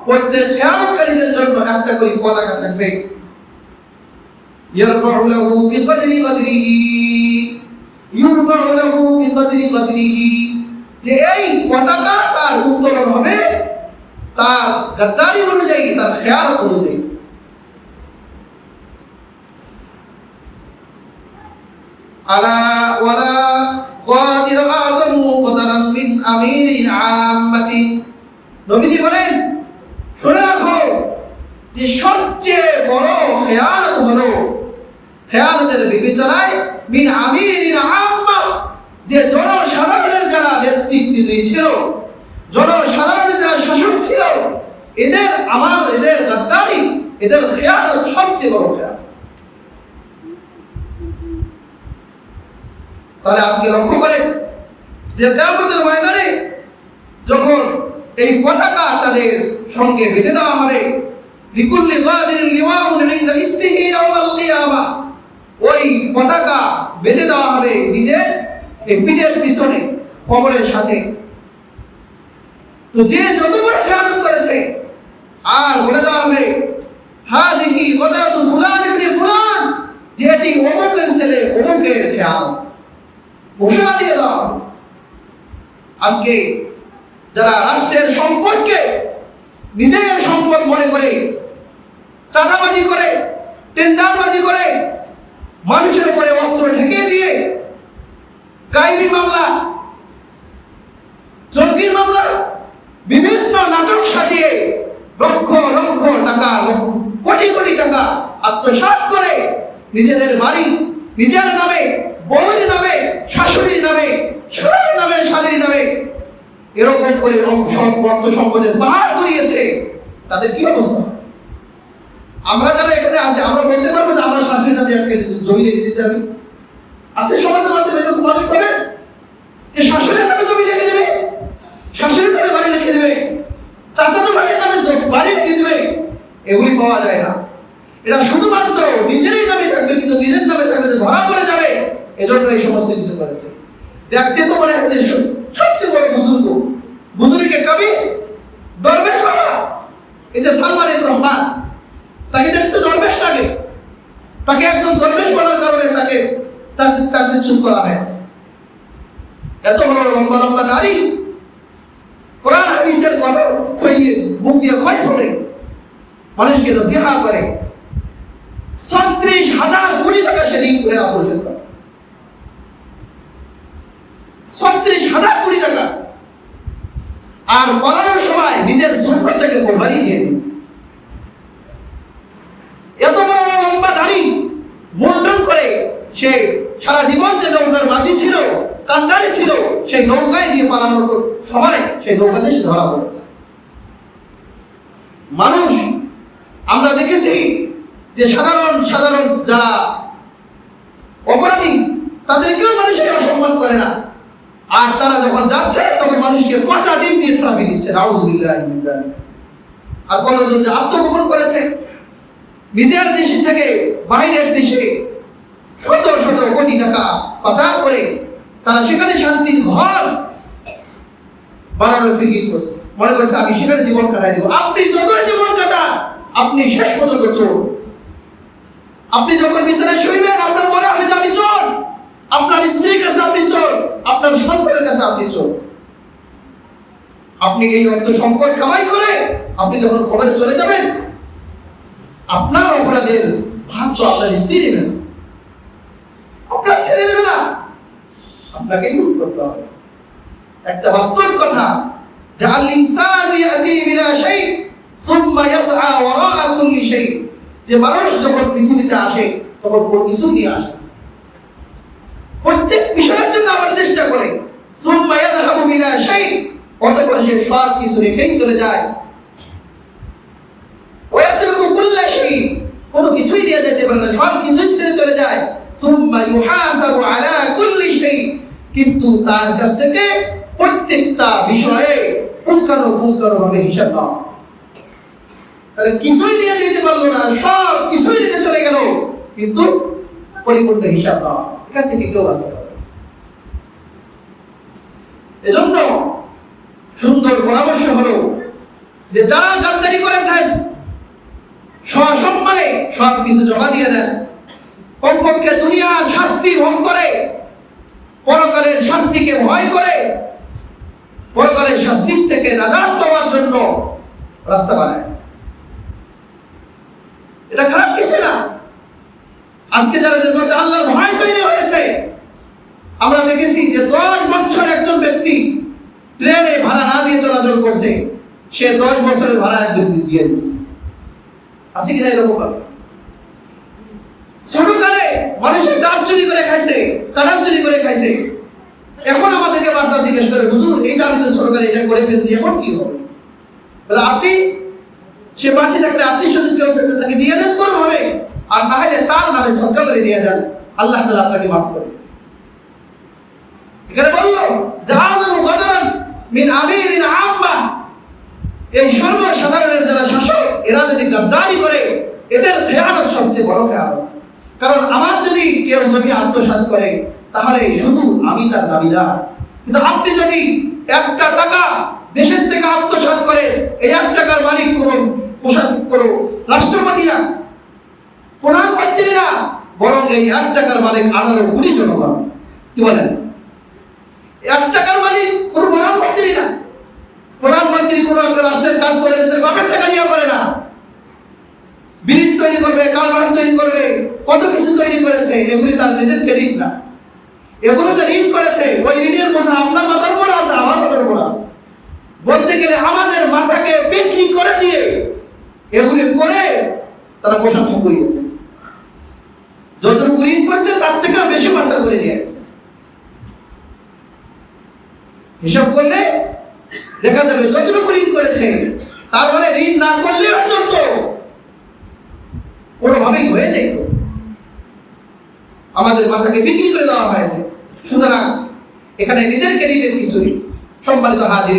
প্রত্যেক খেয়ালকারীদের জন্য একটা করে পতাকা থাকবে। ইয়ারফাউ লাহু বিকদরি কদরিহি, ইউরফাউ লাহু বিকদরি কদরিহি, যে এই পতাকা তার উত্তোলন হবে তার গদ্দারি অনুযায়ী, তার খেয়াল অনুযায়ী। আলা ওয়ালা কাদির আযমু কদরাম মিন আমিরিন আম্মাতিন, নবীজি বলেন শুনে রাখো যে সবচেয়ে বড় খেয়ানত হলো, খেয়ানতের বিবেচনায় মিন আমিরিন আম্মা, যে জনসাধারণের যারা নেতৃত্ব দিয়েছিল, জনসাধারণের যারা শাসক ছিল, এদের এদের গদ্দারি, এদের খেয়ানত সবচেয়ে বড় খেয়ানত। তাহলে আজকে লক্ষ্য করেন যে কিয়ামতের ময়দানে যখন এই পতাকা তাদের সঙ্গে বেঁধে দেওয়া হবে, লিকুল্লি কাদিরিন লিওয়াউন ইনদা ইসতিহি ইয়াওমাল কিয়ামা, ওই পতাকা বেঁধে দেওয়া হবে নিজের এই পিঠের পিছনে, কোমরের সাথে। তো যে যত বড় খেয়ানত করেছে, আর বলে দেওয়া হবে হাযিহি গদাতু ফুলান ইবনে ফুলান, যে এটি অমুকের ছেলে অমুকের খেয়ানত, ঘোষণা দিয়ে দাও। আজকে যারা রাষ্ট্রের সম্পদকে নিজের সম্পদ মনে করে চাঁদাবাজি করে, টেন্ডারবাজি করে, মানুষের উপরে অস্ত্র ঠেকিয়ে দিয়ে গায়েবী মামলা, জঙ্গির মামলা, বিভিন্ন নাটক সাজিয়ে লক্ষ লক্ষ টাকা, কোটি কোটি টাকা আত্মসাৎ করে নিজেদের বাড়ি নিজের নামে, বউয়ের নামে, শাশুড়ির নামে, স্বামীর নামে, স্বামীর নামে এরকম করে অর্থ সম্পদের পাহাড় করিয়েছে, তাদের কি অবস্থা? আমরা যারা এখানে আছে আমরা বলতে পারবো যে আমরা শাশুড়ির নামে জমি রেখে দিয়েছি? আমি আছে সমাজের মাধ্যমে এরকম মানুষ পাবে যে শাশুড়ির নামে জমি রেখে দেবে, শাশুড়ির নামে বাড়ি লিখে দেবে, চাচাতো ভাইয়ের নামে বাড়ি লিখে দেবে? এগুলি পাওয়া যায় না। এটা শুধুমাত্র নিজেরই নামে থাকবে, কিন্তু নিজের নামে থাকলে যে ধরা পড়ে যাবে, এজন্য এই সমস্ত কিছু করেছে। দেখতে তো মনে হচ্ছে সবচেয়ে বড় বুজুর্গ, বুজুর্গে কবি দরবেশ বাবা, এই যে সালমান রহমান, তাকে দেখতে দরবেশ লাগে, তাকে একজন দরবেশ বলার কারণে তাকে তাকে চুপ করা হয়েছে। এত বড় লম্বা লম্বা দাড়ি, কোরআন হাদিসের কথা মুখ দিয়ে খয় ফোটে, মানুষকে নসিহত করে, 36,000 কোটি টাকা সে ঋণ করে পর্যন্ত, 36,000 কোটি টাকা। আর পড়ানোর সময় নিজের সম্পদটাকে কোরবানি দিয়ে দিয়েছে। এত বড় লম্বা দাড়ি মুন্ডন করে সে সারা জীবন যে নৌকার মাঝি ছিল, কান্ডারি ছিল, সেই নৌকায় দিয়ে পালানোর সময় সেই নৌকাতে সে ধরা পড়েছে। মানুষ আমরা দেখেছি যে সাধারণ যারা অপরাধী তাদেরকেও মানুষের অসম্মান করে না, আর তারা যখন যাচ্ছে তখন মানুষকে পচা ডিম দিয়ে থেরাপি দিচ্ছে। নাউযুবিল্লাহি মিন যালিক। আর কতজন যে আত্মগোপন করেছে, নিজের দেশ থেকে বাইরের দেশে শত শত কোটি টাকা পাচার করে তারা সেখানে শান্তির ঘর বানানোর ফিকির করছে, মনে করছে আমি সেখানে জীবন কাটাই দেবো। আপনি যতই জীবন কাটান, আপনি শেষ পর্যন্ত চোর। আপনি যখন বিছানায় শুইবেন আপনার মনে হবে যে আমি চোর, আপনার স্ত্রীর কাছে আপনি চোর, আপনার সন্তানের কাছে আপনি চোর। আপনি এই অর্থ সম্পদ কামাই করে আপনি যখন কবরে চলে যাবেন, আপনার অপরাধের ভাগ তো আপনার স্ত্রী নেবে না, আপনার ছেলে নেবে না, আপনাকেই ভোগ করতে হবে। একটা বাস্তব কথা, জাল ইনসানু ইয়াতি বিলা শাই সুম্মা ইয়াসআ ওয়ারাআ কুল্লি শাই, যে মানুষ যখন পৃথিবীতে আসে তখন কোনো কিছু নিয়ে আসে, প্রত্যেক বিষয়ের জন্য আমার চেষ্টা করে, সুম্মা ইয়াযহাবু বিলা শাই, অতঃপর সে সব কিছু রেখেই চলে যায়, ওয়ায়াতরুকু কুল্লা শাই, কোনো কিছুই নিয়ে যেতে পারে না, সব কিছুই ছেড়ে চলে যায়, সুম্মা ইউহাসাবু আলা কুল্লি শাই, কিন্তু তার কাছ থেকে প্রত্যেকটা বিষয়ে পুঙ্খানুপুঙ্খভাবে হিসাব নেওয়া। তাহলে কিছুই নিয়ে যেতে পারলো না, সব কিছুই রেখে চলে গেল, কিন্তু পরিপূর্ণ হিসাব নেওয়া, এখান থেকে কেউ বাঁচতে পারবে। এজন্য সুন্দর পরামর্শ হলো যে যারা গাদ্দারি করেছেন সসম্মানে সব কিছু জমা দিয়ে দেন, কমপক্ষে দুনিয়ার শাস্তি ভোগ করে পরকালের শাস্তিকে ভয় করে পরকালের শাস্তির থেকে নাজাত পাওয়ার জন্য রাস্তা বানায়। এটা খারাপ কিছু না। আজকে যাদের মধ্যে আল্লাহর ভয় তৈরি হয়েছে, আমরা দেখেছি যে 10 বছর একজন ব্যক্তি ট্রেনে ভাড়া না দিয়ে চলাচল করছে, সে 10 বছরের ভাড়া একজন দিয়ে দিচ্ছে। আছে কিনা এরকম? ছোটকালে মানুষের ডাব চুরি করে খাইছে, কাঁঠাল চুরি করে খাইছে। এখন আমাদেরকে বাচ্চা জিজ্ঞেস করে, হুজুর এই যে আমি তো ছোটকালে এটা করে ফেলছি, এখন কি হবে? বলে আপনি, সে বাঁচে থাকলে আপনি শুধু কেউ তাকে দিয়ে দেন কোনো ভাবে, আর না হলে তার নামে সদকা করে দিয়ে দেন, আল্লাহ তাআলা আপনাকে মাফ করে। এখানে বললো যে আযমু গাদরান মিন আমিরিন আম্মা, এই সর্বসাধারণের যারা শাসক এরা যদি গাদ্দারি করে, এদের খেয়ানত সবচেয়ে বড় খেয়ানত। কারণ আমার যদি কেউ জমি আত্মসাৎ করে তাহলে শুধু আমি তার দাবিদার, কিন্তু আপনি যদি 1 টাকা দেশের থেকে আত্মসাৎ করে, এই 1 টাকার মালিক কোনো রাষ্ট্রপতি না, প্রধানমন্ত্রী না, বরং এই 1 টাকার মালিক 18 কোটি জনগণ। কি বলেন? 1 টাকার মালিক কোনো প্রধানমন্ত্রী না। প্রধানমন্ত্রী কোনো একটা রাষ্ট্রের কাজ করে নিজের বাপের টাকা দিয়ে করে না। ব্রিজ তৈরি করবে, কালভার্ট তৈরি করবে, কত কিছু তৈরি করেছে, এগুলি তার নিজের ক্রেডিট না। এগুলো যে ঋণ করেছে, ওই ঋণের বোঝা আপনার মাথার উপর আছে, আমার মাথার উপর আছে। বলতে গেলে আমাদের মাথাকে বিক্রি করে দিয়ে এগুলি করে তারা প্রশংসা করিয়েছে। যতটুকু ঋণ করেছে তার থেকে বেশি পাচার করে নিয়ে গেছে। হিসাব করলে দেখা যাবে যতটুকু ঋণ করেছে তার মানে ঋণ না করলেও চলত, কোনোভাবেই হয়ে যেত। আমাদের মাথাকে বিক্রি করে দেওয়া হয়েছে। সুতরাং এখানে নিজের ক্রেডিটের কিছুই। সম্মানিত হাজির,